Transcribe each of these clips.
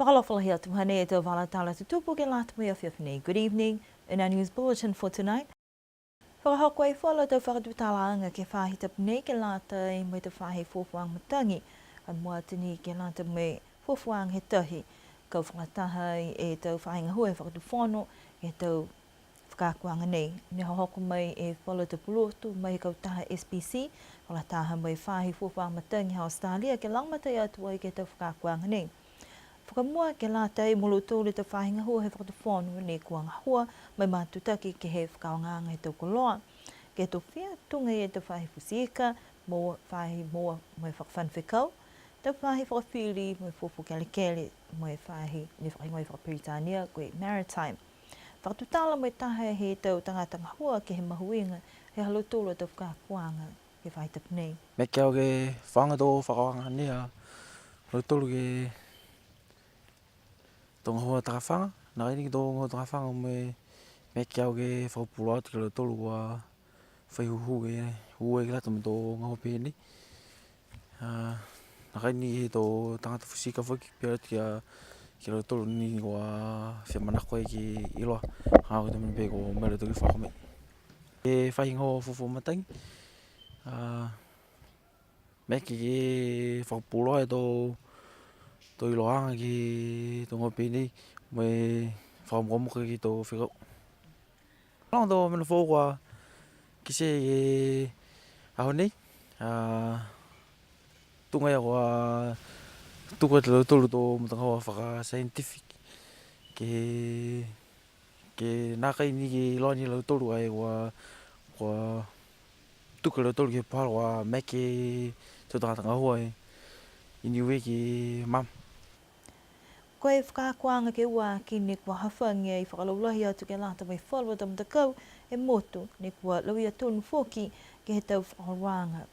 Whakalofala here to hane e tau wala tala tutupu ke lata mai a whiawhine. Good evening. In our news bulletin for tonight, whakahoko e whala tau whakatutalaanga ke whahita pune ke lata e mai te whahe fōwhang matangi. An mua tini ke lata mai fōwhang he tahi. Kau whakataha e tau whahinga hua e whakatuwhono e tau whakakuanga nei. Ne hoko mai e whala te pulotu mai kau taha SPC. Wala taha mai whahe fōwhang matangi ha Australia ke langmatai atua i ke tau whakakuanga nei. Whakamua ke lata e mulu tōle te whahinga hua he whakatawhonu ne kuanga hua mai mātutaki ke he whakaonganga e tau koloa. Ke tō whia tunga e te whahi fusika, mō whahi moa mai whakawhanwhikau, te whahi whakawhiri mai whawhu kelekele mai whahi ne whahinga mai whakapiritania koe maritime. Whakatutala mai taha he tau tangatanga hua ke he mahuinga he halo tōle te whakakuanga ke whahi tapanei. Me kia o ke whangatō whakawanga nea, halo tōle ke tonga hoa takawhanga, nā rini ki tōnga hoa takawhanga me kia o ke whakapura atu ki halo tōle kua whaihuhu ke hua e ki lata me tō ngā hoa pēni. Nā rini he tō tangata whusika whaki pia atu ki halo tōle ni kua whiamanako e ki iloa, hā koe te mene pē ko mera tō ki whakamei. E whahinga hoa whawha matangi, me ki ke whakapura e tō iloanga ki tō ngā pēni, mai whakamukamuka ki tō whikau. Nāng tō mena whōkua ki se e aho nei, tunga ia kua tuka te lautolu tō matanga hoa whaka-scientific. Ke nākai ni ki loa ni lautolu ai kua tuka lautolu ki pāra kua meke tō tanga hoa e iniwe ki mam. Koe whakakuanga ke ua ki ne kua hawhangia i whakalaulahi atu ke lata mai whalwa tamutakau e motu ne kua lauia tonu whoki ke he tau whakaranga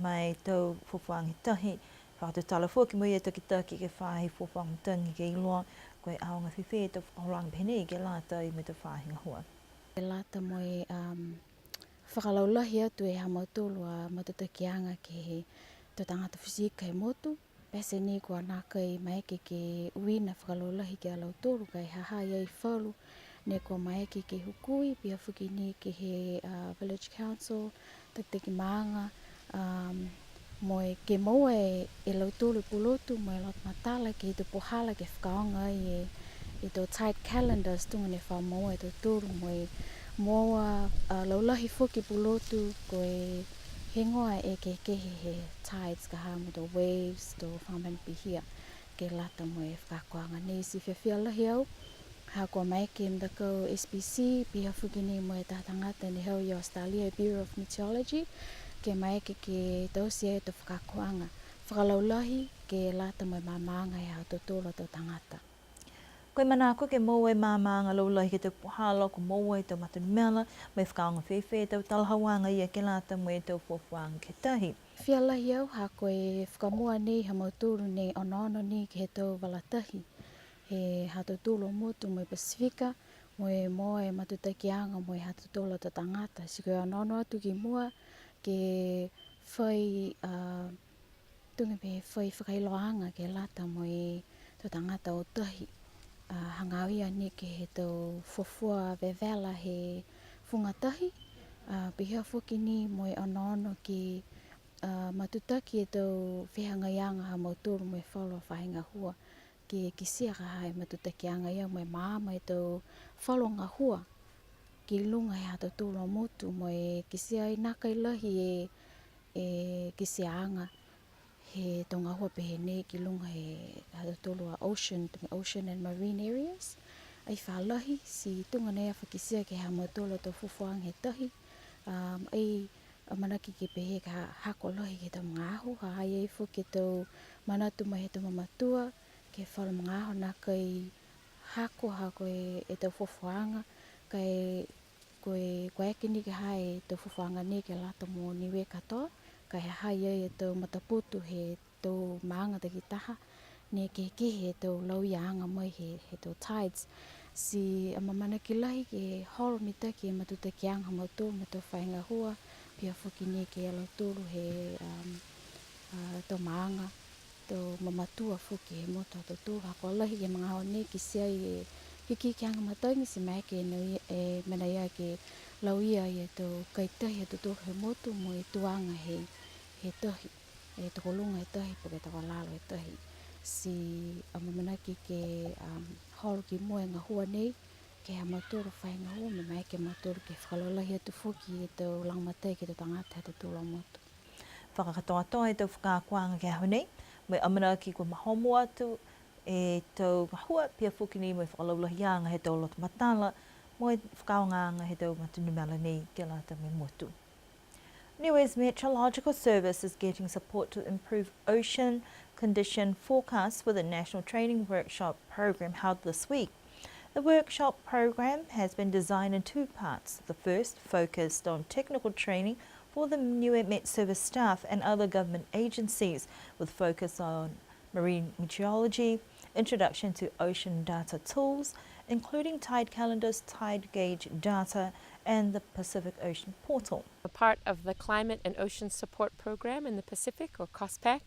mai tau whawhangi tahi. Whakatutala whoki mai e taki ke whahi whawhangi tangi ke iloa koe aonga whiwhi e tau whakaranga pene ke lata i me te whahinga hua. Ke lata mai whakalaulahi atu e hamautulu a matutakianga ke he tō tangata whisika e motu. Pese ni kua nā kai maeke ke uina whakalaulahi ke alautoro kai haha iai whalu ne kua maeke ke hukui pia whuki ni ke he Village Council taki maanga moe ke maua e lautoro pulotu moe lot matala ke te pohala ke whakaonga i tō tide calendars tunga ne wha maua e tō toro moe moa laulahi whuki pulotu koe he ngoa e ke he tides ka ha mo tō waves, tō whamanpi hia ke lata mo e whakakuanga nei si whiawhia lahi au. Ha kua maike mdakau SPC, piha whuki ni mo e tātangata ni hau i Australia Bureau of Meteorology, ke maike ke tausia e tō whakakuanga. Whakalaulahi ke lata mo e mamanga e hau tō tōla tō tangata. Koe mana koe ke maua e mamanga laulahi ke te pohala, ko maua e tau matanumela, mai whakaonga whewhe, tau talahawanga ia ke lata mo e tau whawhanga ke tahi. Whia lahi au, ha koe whakamua nei, ha mauturu nei, ono ni ke he tau walatahi. He hatutulu motu mo e Pasifika, mo e moa e matutakianga mo e hatutulu ta tangata. Si koe ono atu ki mua, ke whai, tunga pe whai whakailoanga ke lata mo e ta tangata o tahi. Hangawia ni ke he tau fofua vevela he whungatahi. Pihia whuki ni mo e ono ki matutaki e tau whihangaianga ha mauturu mo e whalua whahinga hua. Ke siaka hai matutakianga ia mo e maama e tau whalonga hua. Ki lunga he hata tūlo motu mo e kisia i naka ilahi e kisianga. He tonga hua pehe nei ki lunga he hata tūlo a ocean and marine areas. Ai whalahi si tunga nei a whakisia ke ha mautolo tau fufuang he tahi. Ai manaki ke pehe ka hako lohi ke tau mga aho. Ha ai fu ke tau manatu mai he tau mamatua. Ke whala mga aho nā kai hako e tau fufuanga. Koe eke ni ke hae tau fufuanga ni ke lata mo niwe katoa. Kai hai e tau mataputu he tau maanga taki taha. Ne ke he tau lauianga mai he tau tides. Si mamana ki lahi ke horo ni taki e matutakianga mauturu me tau whainga hua. Pia whuki ni ke alo tūru he tau maanga tau mamatua fuki he moto tau tū hako lahi ke mga hone ki sia i hiki ki anga mataingi si mai ke e mena ia ke lau ia i tau kaitahi tau tū he moto mo e tuanga he tahi e takolunga he tahi po ke tawalalo he tahi si amamanaki ke holo ki moe ngā hua nei ke ha matoro whai ngā hua me mai ke matoro ke whakalolahi atu fuki e tau langmatai ke tau tangata tau tū moto. Whakakatoa toa e tau whakakuanga ke hau nei, mai amana ki kua mahomo atu e tau hua pia fuki ni mo e whakalaulahianga he tau loto matala, mo e whakaonganga he tau matunumala nei ke lata me motu. Niue's Meteorological Service is getting support to improve ocean condition forecasts with a national training workshop program held this week. The workshop program has been designed in two parts. The first focused on technical training for the Niue Met Service staff and other government agencies, with focus on marine meteorology, introduction to ocean data tools, including tide calendars, tide gauge data, and the Pacific Ocean Portal. A part of the Climate and Ocean Support Program in the Pacific, or COSPAC,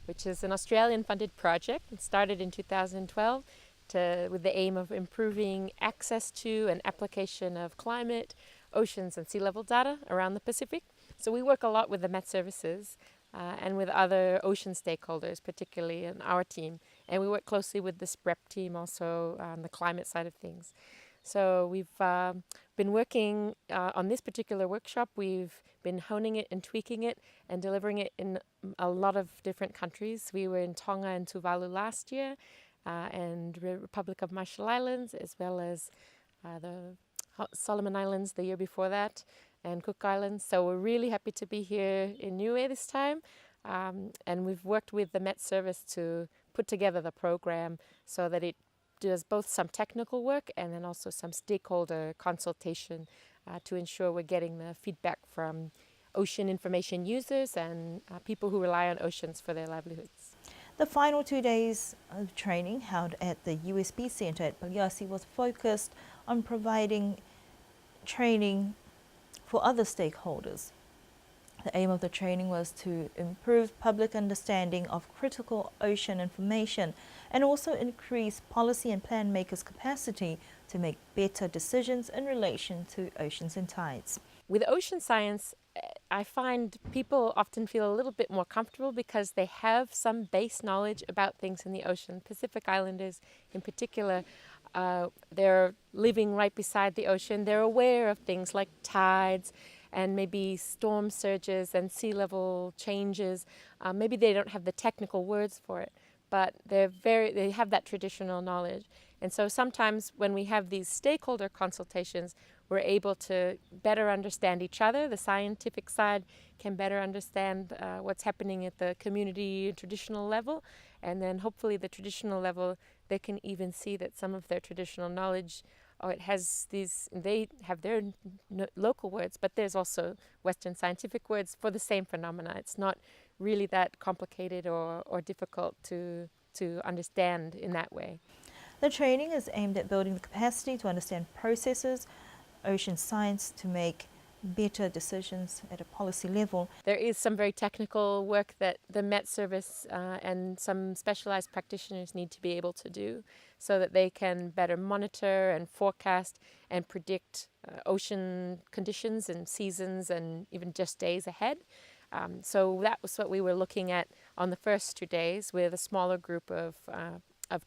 which is an Australian-funded project. It started in 2012 with the aim of improving access to and application of climate, oceans and sea level data around the Pacific. So we work a lot with the Met Services and with other ocean stakeholders, particularly in our team. And we work closely with the SPREP team also on the climate side of things. So we've been working on this particular workshop. We've been honing it and tweaking it and delivering it in a lot of different countries. We were in Tonga and Tuvalu last year and Republic of Marshall Islands, as well as the Solomon Islands the year before that, and Cook Islands. So we're really happy to be here in Niue this time. And we've worked with the Met Service to put together the program so that it does both some technical work and then also some stakeholder consultation to ensure we're getting the feedback from ocean information users and people who rely on oceans for their livelihoods. The final 2 days of training held at the USB Centre at Pagliassi was focused on providing training for other stakeholders. The aim of the training was to improve public understanding of critical ocean information and also increase policy and plan makers' capacity to make better decisions in relation to oceans and tides. With ocean science, I find people often feel a little bit more comfortable because they have some base knowledge about things in the ocean. Pacific Islanders in particular, they're living right beside the ocean. They're aware of things like tides and maybe storm surges and sea level changes. Maybe they don't have the technical words for it, but they have that traditional knowledge. And so sometimes when we have these stakeholder consultations, we're able to better understand each other. The scientific side can better understand what's happening at the community traditional level, and then hopefully the traditional level, they can even see that some of their traditional knowledge, they have their local words, but there's also Western scientific words for the same phenomena. It's not really that complicated or difficult to understand in that way. The training is aimed at building the capacity to understand processes, ocean science, to make better decisions at a policy level. There is some very technical work that the Met Service and some specialized practitioners need to be able to do so that they can better monitor and forecast and predict ocean conditions and seasons and even just days ahead. So that was what we were looking at on the first 2 days with a smaller group of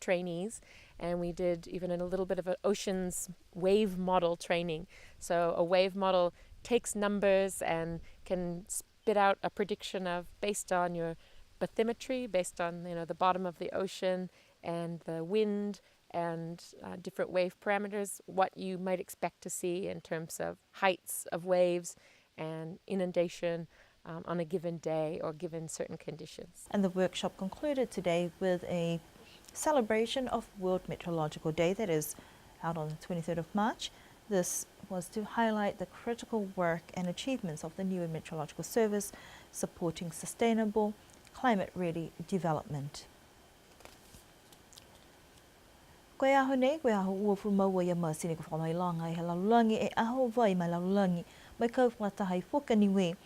trainees, and we did even a little bit of an oceans wave model training. So a wave model takes numbers and can spit out a prediction of, based on your bathymetry, based on the bottom of the ocean and the wind and different wave parameters, what you might expect to see in terms of heights of waves and inundation on a given day or given certain conditions. And the workshop concluded today with a celebration of World Meteorological Day that is held on the 23rd of March. This was to highlight the critical work and achievements of the Niue Meteorological Service supporting sustainable, climate-ready development. Koe aho nei, koe aho ua maua ia masini ko whamailanga i he lalulangi e aho vai mai lalulangi mai kau whataha i whakaniwe.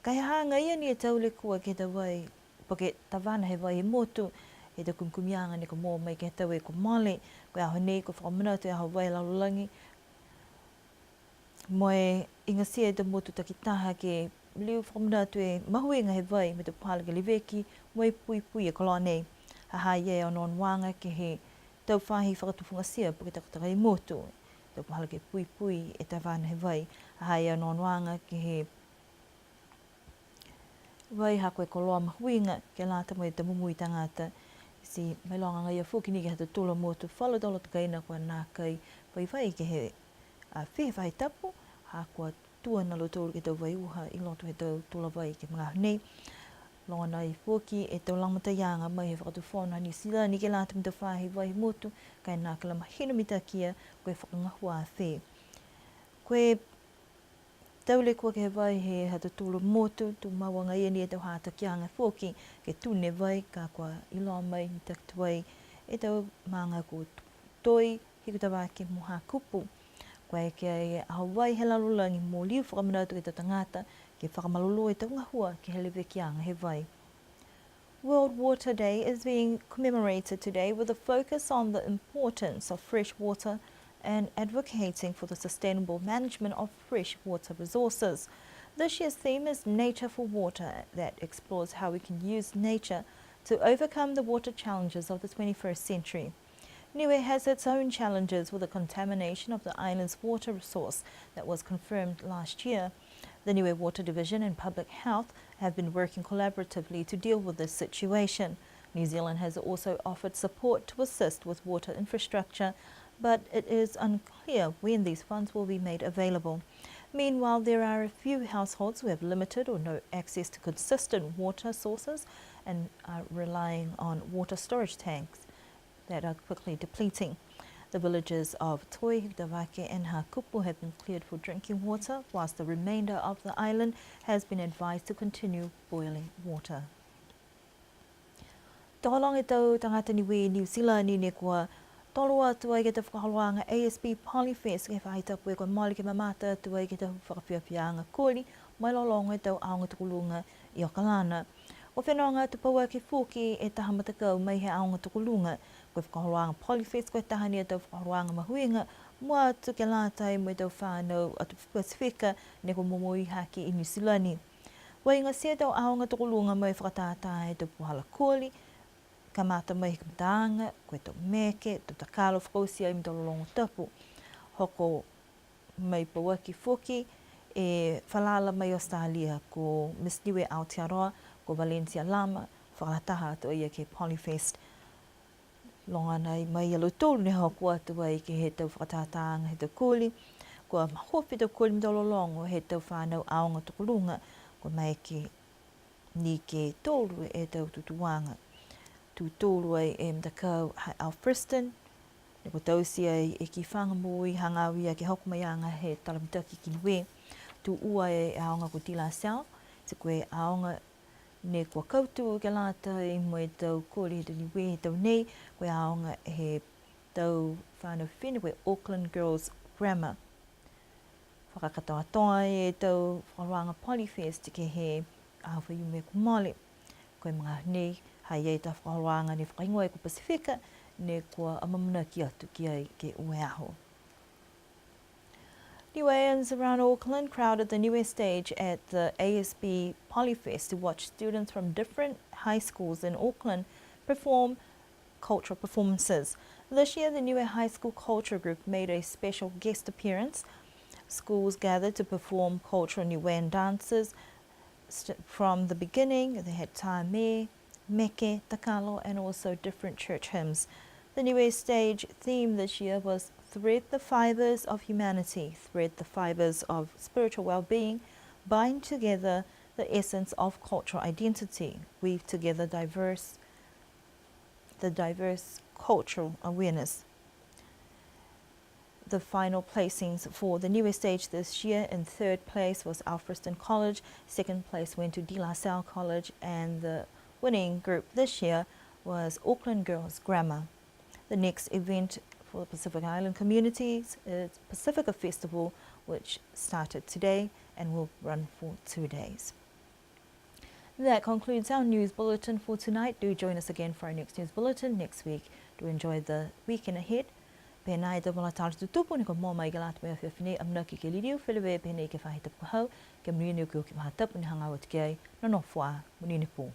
Kai hanga ia ni e taule kua ke te wai poke tawana he vai he motu, e te kumkumianga ne ko mō mai ke tau e ko male, ko aho nei ko whakamana te aho vai lalulangi. Moe inga sia te motu takitaha ke liu whakamana tu e mahuenga he vai me te pāle ke liveki, moe pui pui e koloa nei. Haha ie o non wanga ke he tau whahi whakatufunga sia poke takataka i motu. Tau pāle ke pui pui e tawana he vai. Haha ie o non wanga ke he vai ha koe koloa mahuinga ke lata mo e te mumu i tangata. Si mai longa ngai a fuki ni ke hata tula motu whalatolo te kaina kua nā kai vai ke he whihi vai tapu ha kua tua na lotoro ke tau vai uha i loto he tau tula vai ke mga nei. Longa nai fuki e tau lamata ianga mai he whakatu whona ni sila ni ke lata mita whahi vai motu kai nā kala mahina mita kia koe whakangahua a whē. Koe taule kua ke he vai he hata tula motu, tu mawanga ia ni e tau hata kianga fuki, ke tune vai ka kua iloa mai ni taktuai, e tau maanga ko toi, hiku tawa ke moha kupu. Koe ke e aho vai he lalulangi mō liu whakamanautu ke tau tangata, ke whakamalolo e tau ngahua ke he lewe kianga he vai. World Water Day is being commemorated today with a focus on the importance of fresh water and advocating for the sustainable management of freshwater resources. This year's theme is Nature for Water, that explores how we can use nature to overcome the water challenges of the 21st century. Niue has its own challenges with the contamination of the island's water resource that was confirmed last year. The Niue Water Division and Public Health have been working collaboratively to deal with this situation. New Zealand has also offered support to assist with water infrastructure, but it is unclear when these funds will be made available. Meanwhile, there are a few households who have limited or no access to consistent water sources and are relying on water storage tanks that are quickly depleting. The villages of Toi, Hikitawake and Hakupu have been cleared for drinking water, whilst the remainder of the island has been advised to continue boiling water. Toholong e tau tangata niwe New Zealand ni ne kua tolo atu ai ke te whakaholoanga ASB Polyfest ke whahitapu e kua maoli ke mamata atu ai ke te whakawhiawhianga kōli mai lolonga e tau aonga tukulunga i Okalana. O whenonga tu paua ke fuki e taha matakau mai he aonga tukulunga koe whakaholoanga Polyfest koe tahani e tau whakaholoanga mahuinga mua atu ke lātai mo e tau whānau atu Pasifika ne ko momoi haki i New Zealand. Wai inga sia tau aonga tukulunga mai whakatātai e tau puhala kōli ka mata mai ki mtaanga, koe tau meke, tau takalo whakausia i mta lolongo tapu. Hoko mai pauaki fuki e whalala mai Australia ko Miss Niue Aotearoa, ko Valencia Lama, whakataha atu ia ke Polyfest. Longa nei mai alo tōru ne hoko atu ai ke he tau whakatātanga he tau kōli, ko hopi tau kōli mta lolongo he tau whānau aonga tukulunga, ko mai ke ni ke tōru e tau tutuanga. Tu tōru ai e mtakau hai Alfriston, e ko tausi ai e ki whangamui hangawi a ke hokumayanga he talamitaki ki niwe. Tu ua e aonga ko Tila Sao, te koe aonga ne kua kautu ke lata i mo e tau kōri he tau niwe he tau nei, koe aonga he tau whanau whene koe Auckland Girls Grammar. Whakakatoa toa e tau whakaranga Polyfest ke he ahawha yume ko mole. Koe mga nei, hai ei ta whakaroanga ne whakaingoa e ko Pasifika, ne kua amamuna ki atu ki ai ke ue aho. Niueans around Auckland crowded the Niue stage at the ASB Polyfest to watch students from different high schools in Auckland perform cultural performances. This year, the Niue High School Culture Group made a special guest appearance. Schools gathered to perform cultural Niuean dances. From the beginning, they had taime, meke, takalo, and also different church hymns. The Niue stage theme this year was Thread the Fibers of Humanity, thread the fibers of spiritual well-being, bind together the essence of cultural identity, weave together the diverse cultural awareness. The final placings for the Niue stage this year: in third place was Alfriston College, second place went to De La Salle College, and the winning group this year was Auckland Girls Grammar. The next event for the Pacific Island communities is Pacifica Festival, which started today and will run for 2 days. That concludes our news bulletin for tonight. Do join us again for our next news bulletin next week. Do enjoy the weekend ahead. Pēnā e te wala tāle tutupu ni ko mō mai ke lātu mea whiawhine amna ki ke liriu whilewe pēnei ke whahitapu hau ke mriuni o ki o ki maha tapu ni hanga o te kei no no whā munini pō.